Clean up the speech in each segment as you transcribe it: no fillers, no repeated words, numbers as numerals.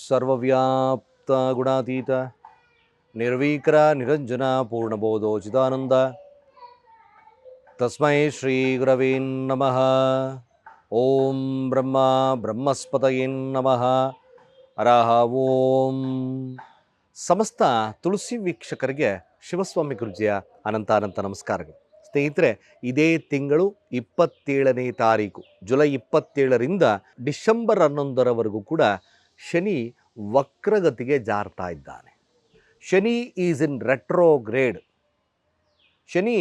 ಸರ್ವವ್ಯಾಪ್ತ ಗುಣಾತೀತ ನಿರ್ವೀಕರ ನಿರಂಜನ ಪೂರ್ಣಬೋಧೋ ಚಿದಾನಂದ ತಸ್ಮೈ ಶ್ರೀ ಗುರವೇ ನಮಃ. ಓಂ ಬ್ರಹ್ಮ ಬ್ರಹ್ಮಸ್ಪತಯೇ ನಮಃ. ಹರಃ ಓಂ. ಸಮಸ್ತ ತುಳಸಿ ವೀಕ್ಷಕರಿಗೆ ಶಿವಸ್ವಾಮಿ ಗುರುಜಿಯ ಅನಂತ ನಮಸ್ಕಾರಗಳು. ಸ್ನೇಹಿತರೆ, ಇದೇ ತಿಂಗಳು 27ನೇ ತಾರೀಕು ಜುಲೈ 27ರಿಂದ ಡಿಸೆಂಬರ್ 11ರವರೆಗೂ ಕೂಡ ಶನಿ ವಕ್ರಗತಿಗೆ ಜಾರ್ತಾ ಇದ್ದಾನೆ. ಶನಿ ಈಸ್ ಇನ್ ರೆಟ್ರೋಗ್ರೇಡ್. ಶನಿ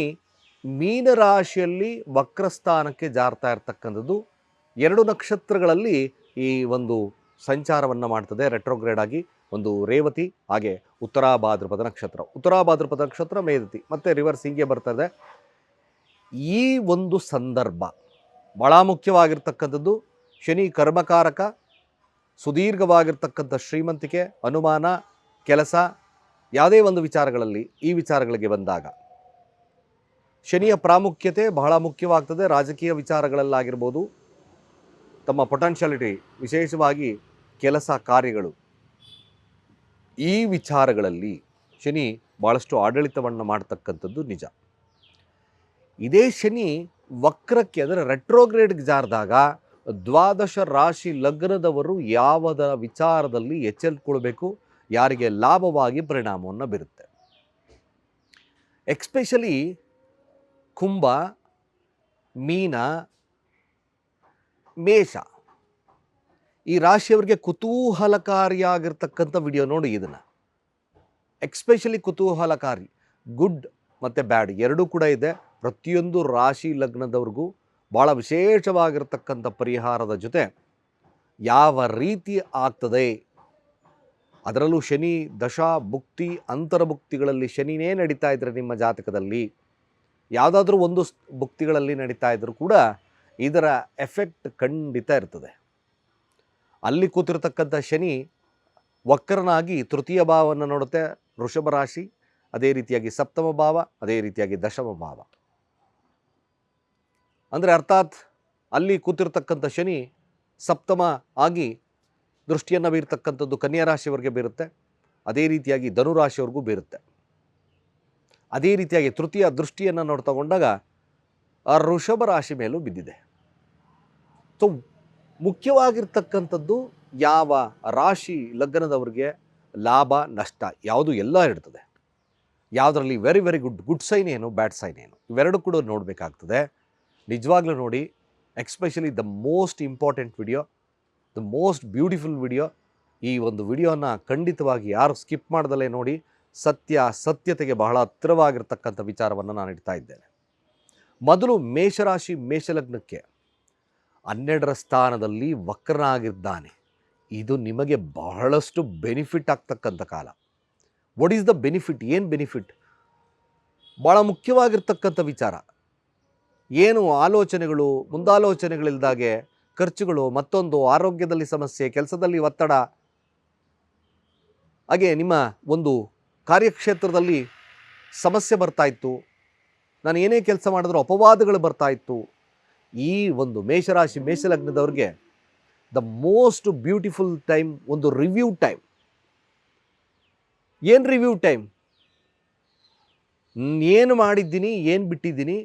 ಮೀನರಾಶಿಯಲ್ಲಿ ವಕ್ರಸ್ಥಾನಕ್ಕೆ ಜಾರ್ತಾ ಇರ್ತಕ್ಕಂಥದ್ದು 2 ನಕ್ಷತ್ರಗಳಲ್ಲಿ ಈ ಒಂದು ಸಂಚಾರವನ್ನು ಮಾಡ್ತದೆ. ರೆಟ್ರೋಗ್ರೇಡ್ ಆಗಿ ಒಂದು ರೇವತಿ, ಹಾಗೆ ಉತ್ತರಾ ಭಾದ್ರಪದ ನಕ್ಷತ್ರ. ಉತ್ತರಾ ಭಾದ್ರಪದ ನಕ್ಷತ್ರ ಮೇದತಿ, ಮತ್ತು ರಿವರ್ಸ್ ಹೀಗೆ ಬರ್ತದೆ. ಈ ಒಂದು ಸಂದರ್ಭ ಭಾಳ ಮುಖ್ಯವಾಗಿರ್ತಕ್ಕಂಥದ್ದು. ಶನಿ ಕರ್ಮಕಾರಕ, ಸುದೀರ್ಘವಾಗಿರ್ತಕ್ಕಂಥ ಶ್ರೀಮಂತಿಕೆ, ಅನುಮಾನ, ಕೆಲಸ, ಯಾವುದೇ ಒಂದು ವಿಚಾರಗಳಲ್ಲಿ ಈ ವಿಚಾರಗಳಿಗೆ ಬಂದಾಗ ಶನಿಯ ಪ್ರಾಮುಖ್ಯತೆ ಬಹಳ ಮುಖ್ಯವಾಗ್ತದೆ. ರಾಜಕೀಯ ವಿಚಾರಗಳಲ್ಲಾಗಿರ್ಬೋದು, ತಮ್ಮ ಪೊಟೆನ್ಷಿಯಾಲಿಟಿ, ವಿಶೇಷವಾಗಿ ಕೆಲಸ ಕಾರ್ಯಗಳು, ಈ ವಿಚಾರಗಳಲ್ಲಿ ಶನಿ ಭಾಳಷ್ಟು ಆಡಳಿತವನ್ನು ಮಾಡ್ತಕ್ಕಂಥದ್ದು ನಿಜ. ಇದೇ ಶನಿ ವಕ್ರಕ್ಕೆ, ಅಂದರೆ ರೆಟ್ರೋಗ್ರೇಡ್ಗೆ ಜಾರಿದಾಗ ದ್ವಾದಶ ರಾಶಿ ಲಗ್ನದವರು ಯಾವುದ ವಿಚಾರದಲ್ಲಿ ಎಚ್ಚೆತ್ತುಕೊಳ್ಬೇಕು, ಯಾರಿಗೆ ಲಾಭವಾಗಿ ಪರಿಣಾಮವನ್ನು ಬೀರುತ್ತೆ. ಎಕ್ಸ್ಪೆಷಲಿ ಕುಂಭ, ಮೀನ, ಮೇಷ ಈ ರಾಶಿಯವರಿಗೆ ಕುತೂಹಲಕಾರಿಯಾಗಿರ್ತಕ್ಕಂಥ ವಿಡಿಯೋ ನೋಡಿ. ಇದನ್ನು ಎಕ್ಸ್ಪೆಷಲಿ ಕುತೂಹಲಕಾರಿ, ಗುಡ್ ಮತ್ತು ಬ್ಯಾಡ್ ಎರಡೂ ಕೂಡ ಇದೆ. ಪ್ರತಿಯೊಂದು ರಾಶಿ ಲಗ್ನದವ್ರಿಗೂ ಭಾಳ ವಿಶೇಷವಾಗಿರ್ತಕ್ಕಂಥ ಪರಿಹಾರದ ಜೊತೆ ಯಾವ ರೀತಿ ಆಗ್ತದೆ, ಅದರಲ್ಲೂ ಶನಿ ದಶಾ ಭುಕ್ತಿ ಅಂತರ್ಭುಕ್ತಿಗಳಲ್ಲಿ ಶನಿನೇ ನಡೀತಾ ಇದ್ದರೆ ನಿಮ್ಮ ಜಾತಕದಲ್ಲಿ ಯಾವುದಾದ್ರೂ ಒಂದು ಭುಕ್ತಿಗಳಲ್ಲಿ ನಡೀತಾ ಇದ್ದರೂ ಕೂಡ ಇದರ ಎಫೆಕ್ಟ್ ಖಂಡಿತ ಇರ್ತದೆ. ಅಲ್ಲಿ ಕೂತಿರ್ತಕ್ಕಂಥ ಶನಿ ವಕ್ರನಾಗಿ ತೃತೀಯ ಭಾವವನ್ನು ನೋಡುತ್ತೆ, ವೃಷಭ ರಾಶಿ, ಅದೇ ರೀತಿಯಾಗಿ ಸಪ್ತಮ ಭಾವ, ಅದೇ ರೀತಿಯಾಗಿ ದಶಮ ಭಾವ. ಅಂದರೆ ಅರ್ಥಾತ್ ಅಲ್ಲಿ ಕೂತಿರ್ತಕ್ಕಂಥ ಶನಿ ಸಪ್ತಮ ಆಗಿ ದೃಷ್ಟಿಯನ್ನು ಬೀರ್ತಕ್ಕಂಥದ್ದು ಕನ್ಯಾ ರಾಶಿಯವರೆಗೆ ಬೀರುತ್ತೆ, ಅದೇ ರೀತಿಯಾಗಿ ಧನುರಾಶಿಯವರೆಗೂ ಬೀರುತ್ತೆ. ಅದೇ ರೀತಿಯಾಗಿ ತೃತೀಯ ದೃಷ್ಟಿಯನ್ನು ನೋಡ್ತಗೊಂಡಾಗ ಆ ವೃಷಭ ರಾಶಿ ಮೇಲೂ ಬಿದ್ದಿದೆ. ಸೊ ಮುಖ್ಯವಾಗಿರ್ತಕ್ಕಂಥದ್ದು ಯಾವ ರಾಶಿ ಲಗ್ನದವ್ರಿಗೆ ಲಾಭ ನಷ್ಟ ಯಾವುದು ಎಲ್ಲ ಇರ್ತದೆ. ಯಾವುದರಲ್ಲಿ ವೆರಿ ವೆರಿ ಗುಡ್ ಸೈನ್ ಏನು, ಬ್ಯಾಡ್ ಸೈನ್ ಏನು, ಇವೆರಡು ಕೂಡ ನೋಡಬೇಕಾಗ್ತದೆ. ನಿಜವಾಗ್ಲೂ ನೋಡಿ. Especially the most important video, the most beautiful video. ಈ ಒಂದು ವಿಡಿಯೋನ ಖಂಡಿತವಾಗಿ ಯಾರು ಸ್ಕಿಪ್ ಮಾಡ್ದಲೇ ನೋಡಿ. ಸತ್ಯತೆಗೆ ಬಹಳ ಹತ್ತಿರವಾಗಿರ್ತಕ್ಕಂಥ ವಿಚಾರವನ್ನು ನಾನು ಇಡ್ತಾ ಇದ್ದೇನೆ. ಮೊದಲು ಮೇಷರಾಶಿ ಮೇಷಲಗ್ನಕ್ಕೆ 12ರ ಸ್ಥಾನದಲ್ಲಿ ವಕ್ರನಾಗಿದ್ದಾನೆ. ಇದು ನಿಮಗೆ ಬಹಳಷ್ಟು ಬೆನಿಫಿಟ್ ಆಗ್ತಕ್ಕಂಥ ಕಾಲ. What is the benefit? ಏನು ಬೆನಿಫಿಟ್? ಭಾಳ ಮುಖ್ಯವಾಗಿರ್ತಕ್ಕಂಥ ವಿಚಾರ. ಏನು ಆಲೋಚನೆಗಳು, ಮುಂದಾಲೋಚನೆಗಳಿಲ್ದಾಗೆ ಖರ್ಚುಗಳು, ಮತ್ತೊಂದು ಆರೋಗ್ಯದಲ್ಲಿ ಸಮಸ್ಯೆ, ಕೆಲಸದಲ್ಲಿ ಒತ್ತಡ, ಹಾಗೆ ನಿಮ್ಮ ಒಂದು ಕಾರ್ಯಕ್ಷೇತ್ರದಲ್ಲಿ ಸಮಸ್ಯೆ ಬರ್ತಾಯಿತ್ತು, ನಾನು ಏನೇ ಕೆಲಸ ಮಾಡಿದ್ರೂ ಅಪವಾದಗಳು ಬರ್ತಾಯಿತ್ತು. ಈ ಒಂದು ಮೇಷರಾಶಿ ಮೇಷಲಗ್ನದವ್ರಿಗೆ ದ ಮೋಸ್ಟ್ ಬ್ಯೂಟಿಫುಲ್ ಟೈಮ್ ಒಂದು ರಿವ್ಯೂ ಟೈಮ್. ಏನು ರಿವ್ಯೂ ಟೈಮ್? ಏನು ಮಾಡಿದ್ದೀನಿ, ಏನು ಬಿಟ್ಟಿದ್ದೀನಿ,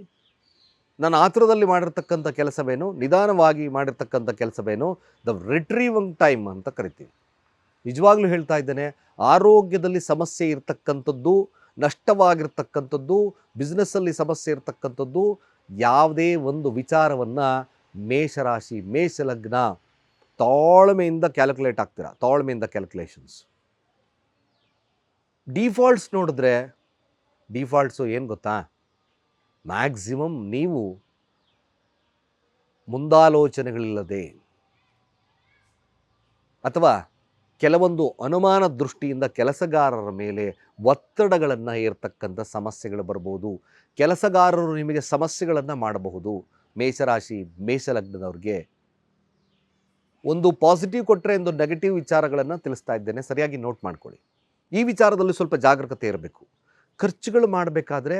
ನಾನು ಆತುರದಲ್ಲಿ ಮಾಡಿರ್ತಕ್ಕಂಥ ಕೆಲಸವೇನು, ನಿಧಾನವಾಗಿ ಮಾಡಿರ್ತಕ್ಕಂಥ ಕೆಲಸವೇನು, ದ ರಿಟ್ರೀವಿಂಗ್ ಟೈಮ್ ಅಂತ ಕರಿತೀವಿ. ನಿಜವಾಗ್ಲೂ ಹೇಳ್ತಾ ಇದ್ದೇನೆ, ಆರೋಗ್ಯದಲ್ಲಿ ಸಮಸ್ಯೆ ಇರ್ತಕ್ಕಂಥದ್ದು, ನಷ್ಟವಾಗಿರ್ತಕ್ಕಂಥದ್ದು, ಬಿಸ್ನೆಸ್ಸಲ್ಲಿ ಸಮಸ್ಯೆ ಇರ್ತಕ್ಕಂಥದ್ದು, ಯಾವುದೇ ಒಂದು ವಿಚಾರವನ್ನು ಮೇಷರಾಶಿ ಮೇಷಲಗ್ನ ತಾಳ್ಮೆಯಿಂದ ಕ್ಯಾಲ್ಕುಲೇಟ್ ಆಗ್ತೀರಾ. ತಾಳ್ಮೆಯಿಂದ ಕ್ಯಾಲ್ಕುಲೇಷನ್ಸ್. ಡಿಫಾಲ್ಟ್ಸ್ ನೋಡಿದ್ರೆ ಡಿಫಾಲ್ಟ್ಸು ಏನು ಗೊತ್ತಾ? ಮ್ಯಾಕ್ಸಿಮಮ್ ನೀವು ಮುಂದಾಲೋಚನೆಗಳಿಲ್ಲದೆ ಅಥವಾ ಕೆಲವೊಂದು ಅನುಮಾನ ದೃಷ್ಟಿಯಿಂದ ಕೆಲಸಗಾರರ ಮೇಲೆ ಒತ್ತಡಗಳನ್ನು ಏರ್ತಕ್ಕಂಥ ಸಮಸ್ಯೆಗಳು ಬರ್ಬೋದು. ಕೆಲಸಗಾರರು ನಿಮಗೆ ಸಮಸ್ಯೆಗಳನ್ನು ಮಾಡಬಹುದು. ಮೇಷರಾಶಿ ಮೇಷಲಗ್ನದವ್ರಿಗೆ ಒಂದು ಪಾಸಿಟಿವ್ ಕೊಟ್ಟರೆ ಒಂದು ನೆಗೆಟಿವ್ ವಿಚಾರಗಳನ್ನು ತಿಳಿಸ್ತಾ ಇದ್ದೇನೆ, ಸರಿಯಾಗಿ ನೋಟ್ ಮಾಡ್ಕೊಳ್ಳಿ. ಈ ವಿಚಾರದಲ್ಲಿ ಸ್ವಲ್ಪ ಜಾಗರೂಕತೆ ಇರಬೇಕು. ಖರ್ಚುಗಳು ಮಾಡಬೇಕಾದ್ರೆ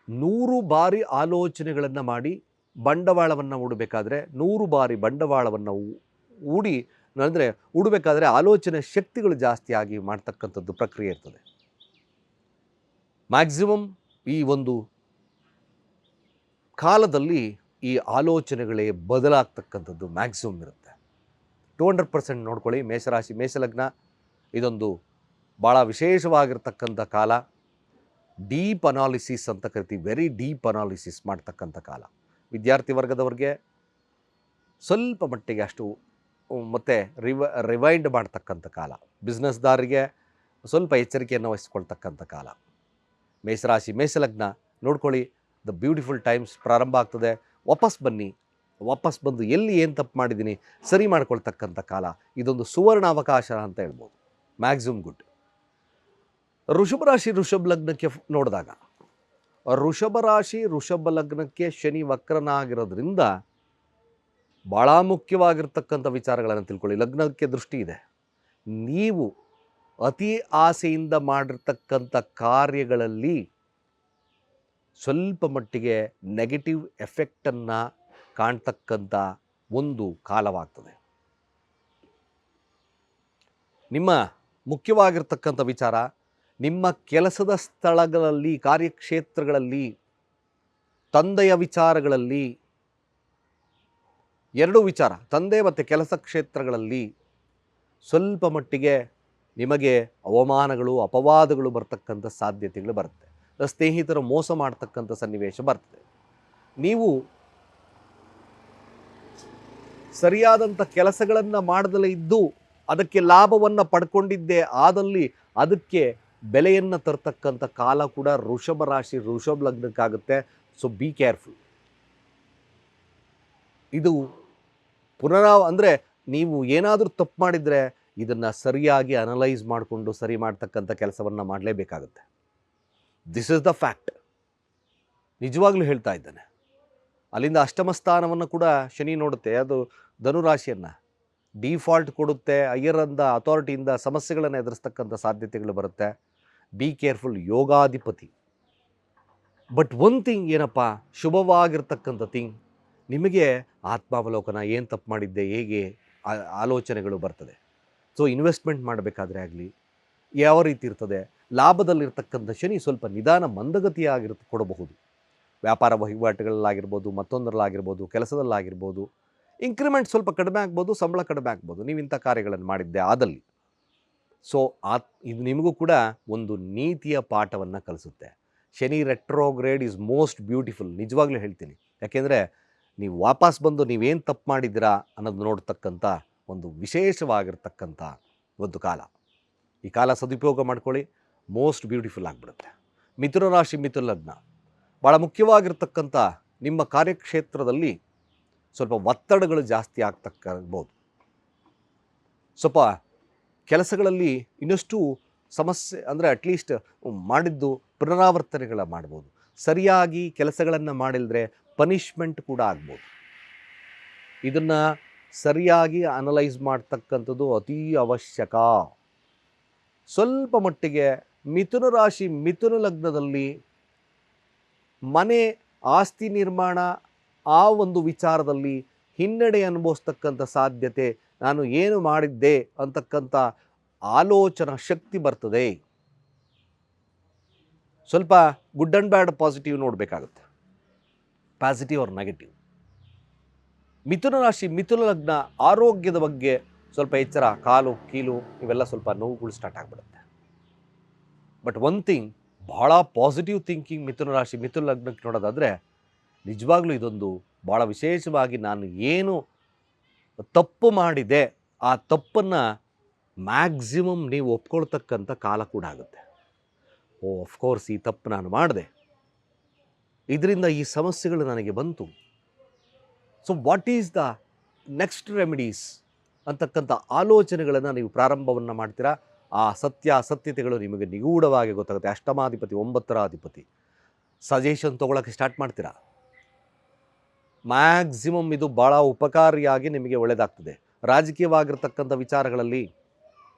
100 ಬಾರಿ ಆಲೋಚನೆಗಳನ್ನು ಮಾಡಿ ಬಂಡವಾಳವನ್ನು ಹೂಡಬೇಕಾದ್ರೆ 100 ಬಾರಿ ಬಂಡವಾಳವನ್ನು ಹೂಡಿ ಅಂದರೆ ಉಡಬೇಕಾದ್ರೆ ಆಲೋಚನೆ ಶಕ್ತಿಗಳು ಜಾಸ್ತಿ ಆಗಿ ಮಾಡ್ತಕ್ಕಂಥದ್ದು ಪ್ರಕ್ರಿಯೆ ಇರ್ತದೆ. ಮ್ಯಾಕ್ಸಿಮಮ್ ಈ ಒಂದು ಕಾಲದಲ್ಲಿ ಈ ಆಲೋಚನೆಗಳೇ ಬದಲಾಗ್ತಕ್ಕಂಥದ್ದು ಮ್ಯಾಕ್ಸಿಮಮ್ ಇರುತ್ತೆ. 200% ನೋಡ್ಕೊಳ್ಳಿ. ಮೇಷರಾಶಿ ಮೇಷಲಗ್ನ ಇದೊಂದು ಭಾಳ ವಿಶೇಷವಾಗಿರ್ತಕ್ಕಂಥ ಕಾಲ. ಡೀಪ್ ಅನಾಲಿಸಿಸ್ ಅಂತ ಕರಿತೀವಿ, ವೆರಿ ಡೀಪ್ ಅನಾಲಿಸಿಸ್ ಮಾಡ್ತಕ್ಕಂಥ ಕಾಲ. ವಿದ್ಯಾರ್ಥಿ ವರ್ಗದವ್ರಿಗೆ ಸ್ವಲ್ಪ ಮಟ್ಟಿಗೆ ಅಷ್ಟು ಮತ್ತು ರಿವೈಂಡ್ ಮಾಡ್ತಕ್ಕಂಥ ಕಾಲ. ಬಿಸ್ನೆಸ್ದಾರರಿಗೆ ಸ್ವಲ್ಪ ಎಚ್ಚರಿಕೆಯನ್ನು ವಹಿಸ್ಕೊಳ್ತಕ್ಕಂಥ ಕಾಲ. ಮೇಷರಾಶಿ ಮೇಷಲಗ್ನ ನೋಡ್ಕೊಳ್ಳಿ, ದ ಬ್ಯೂಟಿಫುಲ್ ಟೈಮ್ಸ್ ಪ್ರಾರಂಭ ಆಗ್ತದೆ. ವಾಪಸ್ ಬಂದು ಎಲ್ಲಿ ಏನು ತಪ್ಪು ಮಾಡಿದ್ದೀನಿ ಸರಿ ಮಾಡ್ಕೊಳ್ತಕ್ಕಂಥ ಕಾಲ. ಇದೊಂದು ಸುವರ್ಣ ಅವಕಾಶ ಅಂತ ಹೇಳ್ಬೋದು. Maximum good. ಋಷಭ ರಾಶಿ ಋಷಭ ಲಗ್ನಕ್ಕೆ ನೋಡಿದಾಗ, ಋಷಭ ರಾಶಿ ಋಷಭ ಲಗ್ನಕ್ಕೆ ಶನಿ ವಕ್ರನಾಗಿರೋದ್ರಿಂದ ಭಾಳ ಮುಖ್ಯವಾಗಿರ್ತಕ್ಕಂಥ ವಿಚಾರಗಳನ್ನು ತಿಳ್ಕೊಳ್ಳಿ. ಲಗ್ನಕ್ಕೆ ದೃಷ್ಟಿ ಇದೆ. ನೀವು ಅತಿ ಆಸೆಯಿಂದ ಮಾಡಿರ್ತಕ್ಕಂಥ ಕಾರ್ಯಗಳಲ್ಲಿ ಸ್ವಲ್ಪ ಮಟ್ಟಿಗೆ ನೆಗೆಟಿವ್ ಎಫೆಕ್ಟನ್ನು ಕಾಣ್ತಕ್ಕಂಥ ಒಂದು ಕಾಲವಾಗ್ತದೆ. ನಿಮ್ಮ ಮುಖ್ಯವಾಗಿರ್ತಕ್ಕಂಥ ವಿಚಾರ, ನಿಮ್ಮ ಕೆಲಸದ ಸ್ಥಳಗಳಲ್ಲಿ, ಕಾರ್ಯಕ್ಷೇತ್ರಗಳಲ್ಲಿ, ತಂದೆಯ ವಿಚಾರಗಳಲ್ಲಿ, ಎರಡೂ ವಿಚಾರ, ತಂದೆ ಮತ್ತು ಕೆಲಸ ಕ್ಷೇತ್ರಗಳಲ್ಲಿ ಸ್ವಲ್ಪ ಮಟ್ಟಿಗೆ ನಿಮಗೆ ಅವಮಾನಗಳು, ಅಪವಾದಗಳು ಬರ್ತಕ್ಕಂಥ ಸಾಧ್ಯತೆಗಳು ಬರುತ್ತೆ. ಸ್ನೇಹಿತರು ಮೋಸ ಮಾಡ್ತಕ್ಕಂಥ ಸನ್ನಿವೇಶ ಬರ್ತದೆ. ನೀವು ಸರಿಯಾದಂಥ ಕೆಲಸಗಳನ್ನು ಮಾಡದಲೇ ಇದ್ದು ಅದಕ್ಕೆ ಲಾಭವನ್ನು ಪಡ್ಕೊಂಡಿದ್ದೇ ಆದಲ್ಲಿ ಅದಕ್ಕೆ ಬೆಲೆಯನ್ನು ತರ್ತಕ್ಕಂಥ ಕಾಲ ಕೂಡ ಋಷಭ ರಾಶಿ ಋಷಭ ಲಗ್ನಕ್ಕಾಗುತ್ತೆ. So be careful. ಇದು ಅಂದರೆ ನೀವು ಏನಾದರೂ ತಪ್ಪು ಮಾಡಿದರೆ ಇದನ್ನು ಸರಿಯಾಗಿ ಅನಲೈಸ್ ಮಾಡಿಕೊಂಡು ಸರಿ ಮಾಡ್ತಕ್ಕಂಥ ಕೆಲಸವನ್ನು ಮಾಡಲೇಬೇಕಾಗುತ್ತೆ. This is the fact. ನಿಜವಾಗ್ಲೂ ಹೇಳ್ತಾ ಇದ್ದಾನೆ. ಅಲ್ಲಿಂದ ಅಷ್ಟಮ ಸ್ಥಾನವನ್ನು ಕೂಡ ಶನಿ ನೋಡುತ್ತೆ. ಅದು ಧನುರಾಶಿಯನ್ನು ಡಿಫಾಲ್ಟ್ ಕೊಡುತ್ತೆ. ಹೈಯರಿಂದ ಅಥಾರಿಟಿಯಿಂದ ಸಮಸ್ಯೆಗಳನ್ನು ಎದುರಿಸ್ತಕ್ಕಂಥ ಸಾಧ್ಯತೆಗಳು ಬರುತ್ತೆ. Be careful. ಯೋಗಾಧಿಪತಿ. ಬಟ್ ಒನ್ ಥಿಂಗ್ ಏನಪ್ಪ, ಶುಭವಾಗಿರ್ತಕ್ಕಂಥ ಥಿಂಗ್, ನಿಮಗೆ ಆತ್ಮಾವಲೋಕನ, ಏನು ತಪ್ಪು ಮಾಡಿದ್ದೆ, ಹೇಗೆ ಆಲೋಚನೆಗಳು ಬರ್ತದೆ. ಸೊ ಇನ್ವೆಸ್ಟ್ಮೆಂಟ್ ಮಾಡಬೇಕಾದ್ರೆ ಆಗಲಿ ಯಾವ ರೀತಿ ಇರ್ತದೆ, ಲಾಭದಲ್ಲಿರ್ತಕ್ಕಂಥ ಶನಿ ಸ್ವಲ್ಪ ನಿಧಾನ ಕೊಡಬಹುದು. ವ್ಯಾಪಾರ ವಹಿವಾಟುಗಳಲ್ಲಾಗಿರ್ಬೋದು, ಮತ್ತೊಂದರಲ್ಲಾಗಿರ್ಬೋದು, ಕೆಲಸದಲ್ಲಾಗಿರ್ಬೋದು, ಇನ್ಕ್ರಿಮೆಂಟ್ ಸ್ವಲ್ಪ ಕಡಿಮೆ ಆಗ್ಬೋದು, ಸಂಬಳ ಕಡಿಮೆ ಆಗ್ಬೋದು ನೀವು ಇಂಥ ಕಾರ್ಯಗಳನ್ನು ಮಾಡಿದ್ದೆ ಆದಲ್ಲಿ. ಸೊ ಇದು ನಿಮಗೂ ಕೂಡ ಒಂದು ನೀತಿಯ ಪಾಠವನ್ನು ಕಲಿಸುತ್ತೆ. ಶನಿ ರೆಟ್ರೋಗ್ರೇಡ್ ಈಸ್ ಮೋಸ್ಟ್ ಬ್ಯೂಟಿಫುಲ್. ನಿಜವಾಗ್ಲೂ ಹೇಳ್ತೀನಿ. ಯಾಕೆಂದರೆ ನೀವು ವಾಪಸ್ ಬಂದು ನೀವೇನು ತಪ್ಪು ಮಾಡಿದ್ದೀರಾ ಅನ್ನೋದು ನೋಡ್ತಕ್ಕಂಥ ಒಂದು ವಿಶೇಷವಾಗಿರ್ತಕ್ಕಂಥ ಒಂದು ಕಾಲ. ಈ ಕಾಲ ಸದುಪಯೋಗ ಮಾಡ್ಕೊಳ್ಳಿ. ಮೋಸ್ಟ್ ಬ್ಯೂಟಿಫುಲ್ ಆಗಿಬಿಡುತ್ತೆ. ಮಿಥುನ ರಾಶಿ ಮಿಥುನ ಲಗ್ನ ಭಾಳ ಮುಖ್ಯವಾಗಿರ್ತಕ್ಕಂಥ ನಿಮ್ಮ ಕಾರ್ಯಕ್ಷೇತ್ರದಲ್ಲಿ ಸ್ವಲ್ಪ ಒತ್ತಡಗಳು ಜಾಸ್ತಿ ಆಗ್ತಕ್ಕಿರ್ಬೋದು. ಸ್ವಲ್ಪ ಕೆಲಸಗಳಲ್ಲಿ ಇನ್ನಷ್ಟು ಸಮಸ್ಯೆ, ಅಂದರೆ ಅಟ್ಲೀಸ್ಟ್ ಮಾಡಿದ್ದು ಪುನರಾವರ್ತನೆಗಳ ಮಾಡ್ಬೋದು. ಸರಿಯಾಗಿ ಕೆಲಸಗಳನ್ನು ಮಾಡಿಲ್ಲದ್ರೆ ಪನಿಷ್ಮೆಂಟ್ ಕೂಡ ಆಗ್ಬೋದು. ಇದನ್ನು ಸರಿಯಾಗಿ ಅನಲೈಸ್ ಮಾಡ್ತಕ್ಕಂಥದ್ದು ಅತೀ ಅವಶ್ಯಕ. ಸ್ವಲ್ಪ ಮಟ್ಟಿಗೆ ಮಿಥುನ ರಾಶಿ ಮಿಥುನ ಲಗ್ನದಲ್ಲಿ ಮನೆ ಆಸ್ತಿ ನಿರ್ಮಾಣ ಆ ಒಂದು ವಿಚಾರದಲ್ಲಿ ಹಿನ್ನಡೆ ಅನುಭವಿಸ್ತಕ್ಕಂಥ ಸಾಧ್ಯತೆ, ನಾನು ಏನು ಮಾಡಿದ್ದೆ ಅಂತಕ್ಕಂಥ ಆಲೋಚನಾ ಶಕ್ತಿ ಬರ್ತದೆ. ಸ್ವಲ್ಪ ಗುಡ್ ಆ್ಯಂಡ್ ಬ್ಯಾಡ್ ಪಾಸಿಟಿವ್ ನೋಡಬೇಕಾಗುತ್ತೆ. Positive or negative. ಮಿಥುನ ರಾಶಿ ಮಿಥುನ ಲಗ್ನ ಆರೋಗ್ಯದ ಬಗ್ಗೆ ಸ್ವಲ್ಪ ಎಚ್ಚರ. ಕಾಲು ಕೀಲು ಇವೆಲ್ಲ ಸ್ವಲ್ಪ ನೋವುಗಳು ಸ್ಟಾರ್ಟ್ ಆಗಿಬಿಡುತ್ತೆ. ಬಟ್ ಒನ್ ಥಿಂಗ್, ಭಾಳ ಪಾಸಿಟಿವ್ ಥಿಂಕಿಂಗ್ ಮಿಥುನ ರಾಶಿ ಮಿಥುನ ಲಗ್ನಕ್ಕೆ ನೋಡೋದಾದರೆ ನಿಜವಾಗ್ಲೂ ಇದೊಂದು ಭಾಳ ವಿಶೇಷವಾಗಿ ನಾನು ಏನು ತಪ್ಪು ಮಾಡಿದೆ ಆ ತಪ್ಪನ್ನು ಮ್ಯಾಕ್ಸಿಮಮ್ ನೀವು ಒಪ್ಕೊಳ್ತಕ್ಕಂಥ ಕಾಲ ಕೂಡ ಆಗುತ್ತೆ. ಆಫ್ಕೋರ್ಸ್ ಈ ತಪ್ಪು ನಾನು ಮಾಡಿದೆ, ಇದರಿಂದ ಈ ಸಮಸ್ಯೆಗಳು ನನಗೆ ಬಂತು. So what is the next remedies ಅಂತಕ್ಕಂಥ ಆಲೋಚನೆಗಳನ್ನು ನೀವು ಪ್ರಾರಂಭವನ್ನು ಮಾಡ್ತೀರಾ. ಆ ಸತ್ಯತೆಗಳು ನಿಮಗೆ ನಿಗೂಢವಾಗಿ ಗೊತ್ತಾಗುತ್ತೆ. ಅಷ್ಟಮಾಧಿಪತಿ 9ರ ಅಧಿಪತಿ. ಸಜೆಷನ್ ತೊಗೊಳಕ್ಕೆ ಸ್ಟಾರ್ಟ್ ಮಾಡ್ತೀರಾ. ಮ್ಯಾಕ್ಸಿಮಮ್ ಇದು ಭಾಳ ಉಪಕಾರಿಯಾಗಿ ನಿಮಗೆ ಒಳ್ಳೆಯದಾಗ್ತದೆ. ರಾಜಕೀಯವಾಗಿರ್ತಕ್ಕಂಥ ವಿಚಾರಗಳಲ್ಲಿ